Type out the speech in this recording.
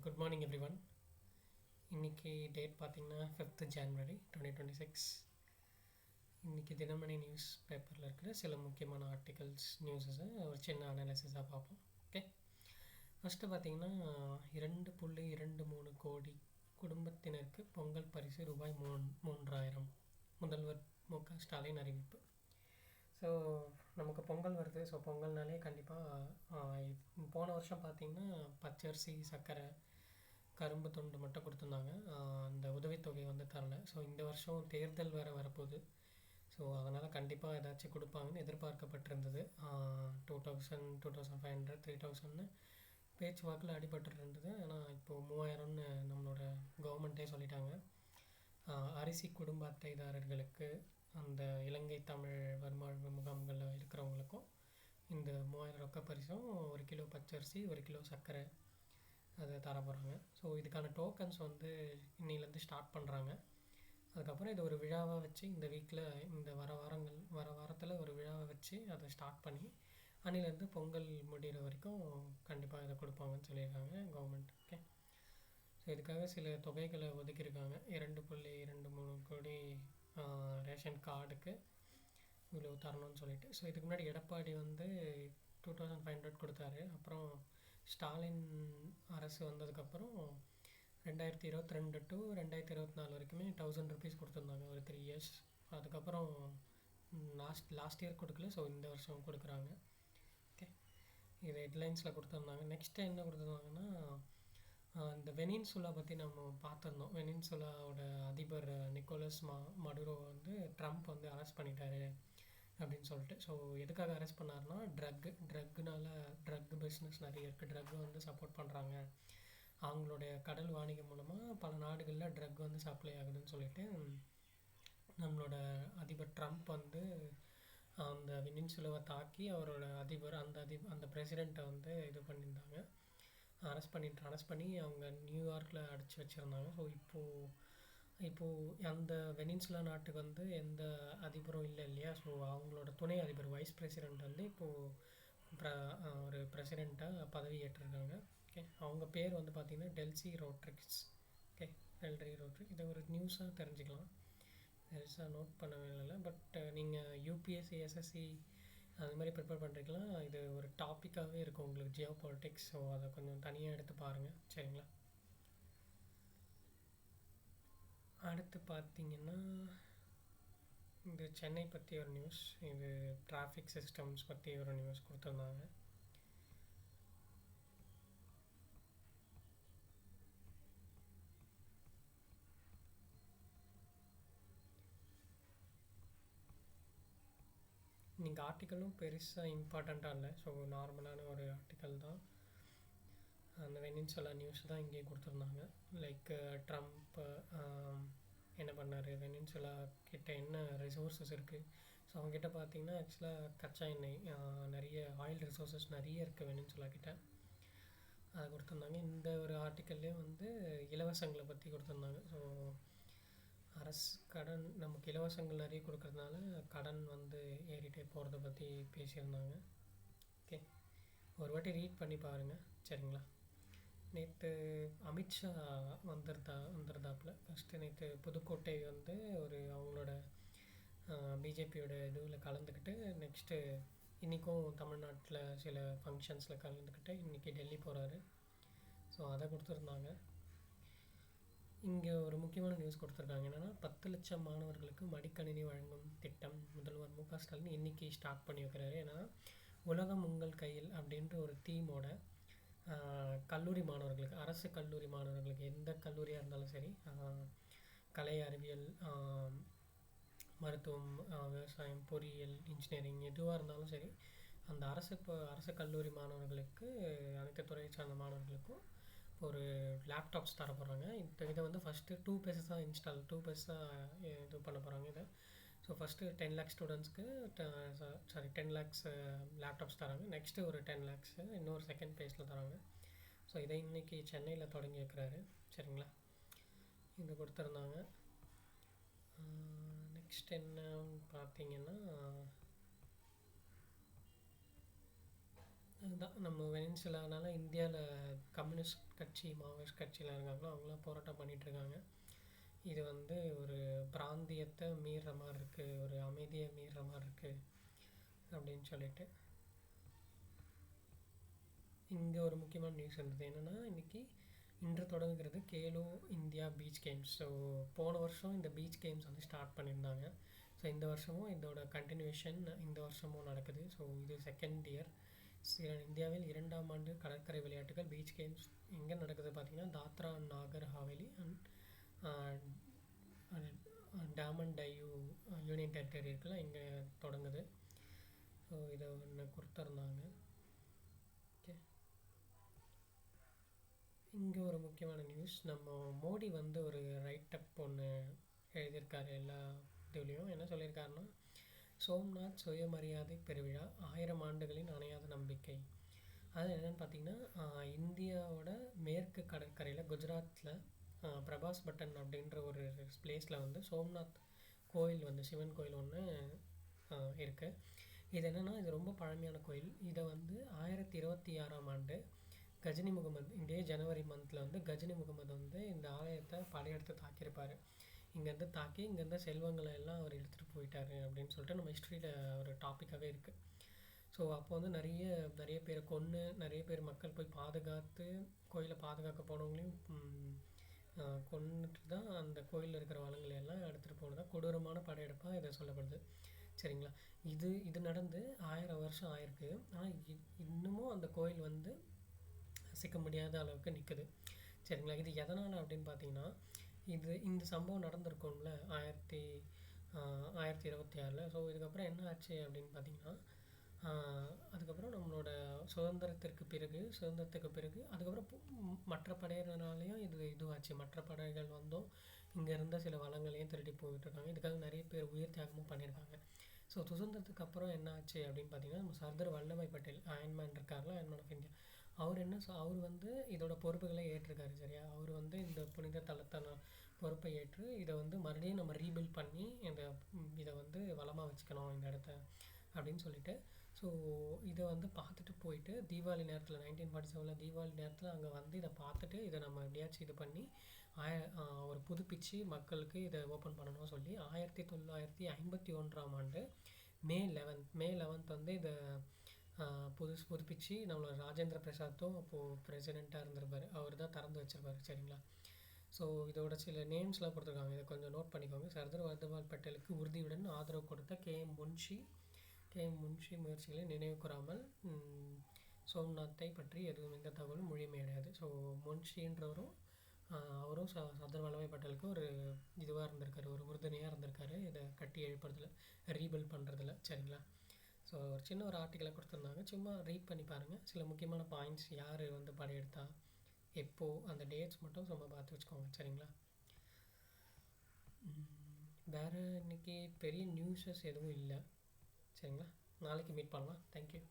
Good morning everyone. இன்றைக்கி date பார்த்திங்கன்னா 5th January 2026. இன்றைக்கி தினமணி நியூஸ் பேப்பரில் இருக்கிற சில முக்கியமான ஆர்டிகல்ஸ் நியூஸஸை ஒரு சின்ன அனாலிசிஸாக பார்ப்போம். ஓகே, ஃபஸ்ட்டு பார்த்திங்கன்னா 2.23 கோடி குடும்பத்தினருக்கு பொங்கல் பரிசு ரூபாய் 3000. முதல்வர் மு.க. ஸ்டாலின் அறிவிப்பு. ஸோ நமக்கு பொங்கல் வருது. ஸோ பொங்கல்னாலே கண்டிப்பாக போன வருஷம் பார்த்திங்கன்னா பச்சரிசி, சர்க்கரை, கரும்பு துண்டு மட்டும் கொடுத்துருந்தாங்க. அந்த உதவித்தொகை வந்து தரல. ஸோ இந்த வருஷம் தேர்தல் வேறு வரப்போகுது. ஸோ அதனால் கண்டிப்பாக ஏதாச்சும் கொடுப்பாங்கன்னு எதிர்பார்க்கப்பட்டிருந்தது. 2000, 2500, 3000ன்னு பேச்சுவாக்கில் அடிபட்டு இருந்தது. ஆனால் இப்போது 3000ன்னு நம்மளோட கவர்மெண்ட்டே சொல்லிட்டாங்க. அரிசி குடும்ப அட்டைதாரர்களுக்கு, அந்த இலங்கை தமிழ் வருமாழ்வு முகாம்களில் இருக்கிறவங்களுக்கும் இந்த 3000 ரொக்க பரிசும் 1 கிலோ பச்சரிசி, 1 கிலோ சர்க்கரை அதை தர போகிறாங்க. ஸோ இதுக்கான டோக்கன்ஸ் வந்து இன்னிலேருந்து ஸ்டார்ட் பண்ணுறாங்க. அதுக்கப்புறம் இது ஒரு விழாவாக வச்சு இந்த வீக்கில், இந்த வர வாரத்தில் ஒரு விழாவை வச்சு அதை ஸ்டார்ட் பண்ணி அன்னிலேருந்து பொங்கல் முடிகிற வரைக்கும் கண்டிப்பாக இதை கொடுப்பாங்கன்னு சொல்லியிருக்காங்க கவர்மெண்ட். ஓகே, ஸோ இதுக்காக சில தொகைகளை ஒதுக்கியிருக்காங்க. 2.23 கோடி ரேஷன் கார்டுக்கு இவ்வளோ தரணும்னு சொல்லிட்டு. ஸோ இதுக்கு முன்னாடி எடப்பாடி வந்து 2500 கொடுத்தாரு. அப்புறம் ஸ்டாலின் அரசு வந்ததுக்கப்புறம் 2022 to 2024 வரைக்குமே 1000 ருபீஸ் கொடுத்துருந்தாங்க, ஒரு 3 years. அதுக்கப்புறம் லாஸ்ட் இயர் கொடுக்கல. ஸோ இந்த வருஷம் கொடுக்குறாங்க. ஓகே, இது ஹெட்லைன்ஸில் கொடுத்துருந்தாங்க. நெக்ஸ்ட்டு என்ன கொடுத்துருந்தாங்கன்னா, இந்த வெனின்சுலா பற்றி நம்ம பார்த்துருந்தோம். வெனின்சுலாவோட அதிபர் நிக்கோலஸ் மடுரோ வந்து ட்ரம்ப் வந்து அரெஸ்ட் பண்ணிட்டாரு அப்படின்னு சொல்லிட்டு. ஸோ எதுக்காக அரெஸ்ட் பண்ணார்னா, ட்ரக் பிஸ்னஸ் நிறைய இருக்குது. ட்ரக் வந்து சப்போர்ட் பண்ணுறாங்க. அவங்களுடைய கடல் வாணிகம் மூலமாக பல நாடுகளில் ட்ரக் வந்து சப்ளை ஆகுதுன்னு சொல்லிட்டு நம்மளோட அதிபர் ட்ரம்ப் வந்து அந்த வெனின்சுலாவை தாக்கி அவரோட அந்த பிரசிடெண்ட்டை வந்து இது பண்ணியிருந்தாங்க. அரெஸ்ட் பண்ணி அவங்க நியூயார்க்கில் அடைச்சி வச்சுருந்தாங்க. ஸோ இப்போது அந்த வெனின்சுலா நாட்டுக்கு வந்து எந்த அதிபரும் இல்லை இல்லையா. ஸோ அவங்களோட துணை அதிபர், வைஸ் பிரசிடெண்ட் வந்து இப்போது ஒரு பிரசிடெண்ட்டாக பதவி ஏற்றிருக்காங்க. ஓகே, அவங்க பேர் வந்து பார்த்திங்கன்னா Delsy Rodrigues. Okay, Delsy Rodrigues. இதை ஒரு நியூஸாக தெரிஞ்சுக்கலாம். பெருசாக நோட் பண்ணவே இல்லை. பட் நீங்கள் யூபிஎஸ்சி, எஸ்எஸ்சி அது மாதிரி ப்ரிப்பேர் பண்ணுறீங்களா, இது ஒரு டாப்பிக்காகவே இருக்கும் உங்களுக்கு, ஜியோ பாலிட்டிக்ஸ். ஸோ அதை கொஞ்சம் தனியாக எடுத்து பாருங்கள், சரிங்களா. அடுத்து பார்த்திங்கன்னா, இது சென்னை பற்றி ஒரு நியூஸ். இது டிராஃபிக் சிஸ்டம்ஸ் பற்றி ஒரு நியூஸ் கொடுத்துருந்தாங்க. நீங்கள் ஆர்டிக்கலும் பெருசாக இம்பார்ட்டண்ட்டாக இல்லை. ஸோ நார்மலான ஒரு ஆர்டிக்கல் தான். அந்த வெனின்சுலா நியூஸ் தான் இங்கே கொடுத்துருந்தாங்க. லைக் ட்ரம்ப் என்ன பண்ணார், வெனின்சுலா கிட்ட என்ன ரிசோர்ஸஸ் இருக்குது. ஸோ அவங்ககிட்ட பார்த்திங்கன்னா ஆக்சுவலாக கச்சா எண்ணெய், நிறைய ஆயில் ரிசோர்ஸஸ் நிறைய இருக்குது வெனின்சுலா கிட்ட. அதை கொடுத்துருந்தாங்க. இந்த ஒரு ஆர்டிக்கல்லே வந்து இலவசங்களை பற்றி கொடுத்துருந்தாங்க. ஸோ அரசு கடன் நமக்கு இலவசங்கள் நிறைய கொடுக்கறதுனால கடன் வந்து ஏறிட்டே போகிறத பற்றி பேசியிருந்தாங்க. ஓகே, ஒரு வாட்டி ரீட் பண்ணி பாருங்கள், சரிங்களா. நேற்று அமித்ஷா வந்திருந்தாப்புல. ஃபஸ்ட்டு நேற்று புதுக்கோட்டை வந்து அவங்களோட பிஜேபியோட இதுவில் கலந்துக்கிட்டு, நெக்ஸ்ட்டு இன்றைக்கும் தமிழ்நாட்டில் சில ஃபங்க்ஷன்ஸில் கலந்துக்கிட்டு இன்றைக்கி டெல்லி போகிறாரு. ஸோ அதை கொடுத்துருந்தாங்க. இங்கே ஒரு முக்கியமான நியூஸ் கொடுத்துருக்காங்க. என்னென்னா, 10 லட்சம் மாணவர்களுக்கு மடிக்கணினி வழங்கும் திட்டம் முதல்வர் மு.க. ஸ்டாலின் இன்றைக்கி ஸ்டார்ட் பண்ணி வைக்கிறாரு. ஏன்னா, உலகம் உங்கள் கையில் அப்படின்ற ஒரு தீமோட கல்லூரி மாணவர்களுக்கு, அரசு கல்லூரி மாணவர்களுக்கு, எந்த கல்லூரியாக இருந்தாலும் சரி, கலை, அறிவியல், மருத்துவம், விவசாயம், பொறியியல், இன்ஜினியரிங் எதுவாக இருந்தாலும் சரி, அந்த அரசு கல்லூரி மாணவர்களுக்கு, அனைத்து துறையை சார்ந்த மாணவர்களுக்கும் ஒரு லேப்டாப்ஸ் தர போகிறாங்க. இதை வந்து ஃபஸ்ட்டு 2 பேஸஸ் தான் 2 பேஸ் தான் இது பண்ண போகிறாங்க இதை. ஸோ ஃபஸ்ட்டு 10 lakhs ஸ்டூடெண்ட்ஸ்க்கு 10 lakhs லேப்டாப்ஸ் தராங்க. நெக்ஸ்ட்டு ஒரு 10 lakhs இன்னொரு செகண்ட் பேஸில் தராங்க. ஸோ இதை இன்றைக்கி சென்னையில் தொடங்கி வைக்கிறாரு, சரிங்களா. இது கொடுத்துருந்தாங்க. நெக்ஸ்ட் என்ன பார்த்திங்கன்னா, அதுதான் நம்ம வெனின்சுலானால இந்தியாவில் கம்யூனிஸ்ட் கட்சி மாவோயிஸ்ட் கட்சியில் இருக்காங்களோ அவங்களாம் போராட்டம் பண்ணிகிட்ருக்காங்க. இது வந்து ஒரு பிராந்தியத்தை மீறுற மாதிரி இருக்குது, ஒரு அமைதியை மீறுற மாதிரி இருக்குது அப்படின்னு சொல்லிட்டு. இங்கே ஒரு முக்கியமான நியூஸ் இருந்தது என்னென்னா, இன்று தொடங்குகிறது Khelo India beach games. So போன வருஷம் இந்த பீச் கேம்ஸ் வந்து ஸ்டார்ட் பண்ணியிருந்தாங்க. ஸோ இந்த வருஷமும் இதோட கண்டினியூஷன் இந்த வருஷமும் நடக்குது. ஸோ இது செகண்ட் இயர். இந்தியாவில் 2ஆம் ஆண்டு கடற்கரை விளையாட்டுகள் பீச் கேம்ஸ் எங்கே நடக்குது பார்த்திங்கன்னா, Dadra and Nagar Haveli and Daman Diu union territory இருக்குல்ல, இங்கே தொடங்குது. ஸோ இதை ஒன்று கொடுத்துருந்தாங்க. ஓகே, இங்கே ஒரு முக்கியமான நியூஸ். நம்ம மோடி வந்து ஒரு ரைட்டப் ஒன்று எழுதியிருக்காரு எல்லா இதுலேயும். என்ன சொல்லியிருக்காருன்னா, சோம்நாத் சுயமரியாதை பெருவிழா 1000 ஆண்டுகளின் அணையாத நம்பிக்கை. அது என்னென்னு பார்த்திங்கன்னா, இந்தியாவோட மேற்கு கடற்கரையில் குஜராத்தில் பிரபாஸ் பட்டன் அப்படின்ற ஒரு பிளேஸில் வந்து சோம்நாத் கோயில் வந்து சிவன் கோயில் ஒன்று இருக்குது. இது என்னென்னா, இது ரொம்ப பழமையான கோயில். இதை வந்து 1026ஆம் ஆண்டு கஜினி முகமது, இதே ஜனவரி மந்தில் வந்து கஜினி முகமது வந்து இந்த ஆலயத்தை படையெடுத்து தாக்கியிருப்பார். இங்கேருந்து தாக்கி இங்கேருந்து செல்வங்களை எல்லாம் அவர் எடுத்துகிட்டு போயிட்டார் அப்படின்னு சொல்லிட்டு நம்ம ஹிஸ்ட்ரியில் ஒரு டாப்பிக்காகவே இருக்குது. ஸோ அப்போ வந்து நிறைய பேரை கொன்று நிறைய பேர் மக்கள் போய் பாதுகாத்து கோயிலை பாதுகாக்க போனவங்களையும் கொன்னுட்டு தான் அந்த கோயிலில் இருக்கிற வளங்களை எல்லாம் எடுத்துகிட்டு போனதாக கொடூரமான படையெடுப்பாக இதை சொல்லப்படுது. சரிங்களா, இது நடந்து 1000 வருஷம் ஆயிருக்கு. ஆனால் இன்னமும் அந்த கோயில் வந்து அசைக்க முடியாத அளவுக்கு நிற்குது. சரிங்களா, இது எதனால் அப்படின்னு பார்த்தீங்கன்னா, இந்த சம்பவம் நடந்திருக்கும்ல 1926. ஸோ இதுக்கப்புறம் என்ன ஆச்சு அப்படின்னு பார்த்திங்கன்னா, அதுக்கப்புறம் நம்மளோட சுதந்திரத்திற்கு பிறகு அதுக்கப்புறம் மற்ற படையினராலையும் இதுவாச்சு. மற்ற படைகள் வந்தும் இங்கே இருந்த சில வளங்களையும் திருடி போயிட்டுருக்காங்க. இதுக்காக நிறைய பேர் உயிர் தியாகமும் பண்ணியிருக்காங்க. ஸோ சுதந்திரத்துக்கு அப்புறம் என்ன ஆச்சு அப்படின்னு பார்த்தீங்கன்னா, நம்ம சர்தார் வல்லபாய் பட்டேல் அயன்மேன் இருக்கார்ல, அயன்மேன் ஆஃப் இந்தியா, அவர் வந்து இதோட பொறுப்புகளை ஏற்றிருக்காரு. சரியா, அவர் வந்து இந்த புனித தலத்தான பொறுப்பை ஏற்று இதை வந்து மறுபடியும் நம்ம ரீபில்ட் பண்ணி இதை வந்து வளமாக வச்சுக்கணும் இந்த இடத்த அப்படின்னு சொல்லிட்டு. ஸோ இதை வந்து பார்த்துட்டு போயிட்டு தீபாவளி நேரத்தில் 1947 தீபாவளி நேரத்தில் அங்கே வந்து இதை பார்த்துட்டு இதை நம்ம எப்படியாச்சும் இது பண்ணி ஒரு புதுப்பிச்சு மக்களுக்கு இதை ஓப்பன் பண்ணணும் சொல்லி 1951ஆம் ஆண்டு மே 11 வந்து இதை புதுப்பிச்சு நம்மளோட ராஜேந்திர பிரசாத்தும் அப்போது பிரசிடெண்ட்டாக இருந்திருப்பார். அவர் தான் திறந்து வச்சுருப்பார். சரிங்களா, ஸோ இதோட சில நேம்ஸ்லாம் கொடுத்துருக்காங்க, இதை கொஞ்சம் நோட் பண்ணிக்கோங்க. சர்தார் வல்லபாய் பட்டேலுக்கு உறுதியுடன் ஆதரவு கொடுத்த கேஎம் முன்ஷி முயற்சிகளை நினைவு கூறாமல் சோம்நாத்தை பற்றி எதுவும் எந்த தகவலும் முழுமையடையாது. ஸோ முன்ஷின்றவரும் அவரும் சர்தார் வல்லபாய் பட்டேலுக்கு ஒரு இதுவாக இருந்திருக்காரு, ஒரு உறுதுணையாக இருந்திருக்காரு இதை கட்டி எழுப்புறதுல, ரீபில்ட் பண்ணுறதுல. சரிங்களா, ஸோ ஒரு சின்ன ஒரு ஆர்டிக்கலை கொடுத்துருந்தாங்க, சும்மா ரீட் பண்ணி பாருங்கள். சில முக்கியமான பாயிண்ட்ஸ், யார் வந்து படையெடுத்தா, எப்போது, அந்த டேட்ஸ் மட்டும் சும்மா பார்த்து வச்சுக்கோங்க. சரிங்களா, வேறு இன்றைக்கி பெரிய நியூஸஸ் எதுவும் இல்லை. சரிங்களா, நாளைக்கு மீட் பண்ணலாம். தேங்க்யூ.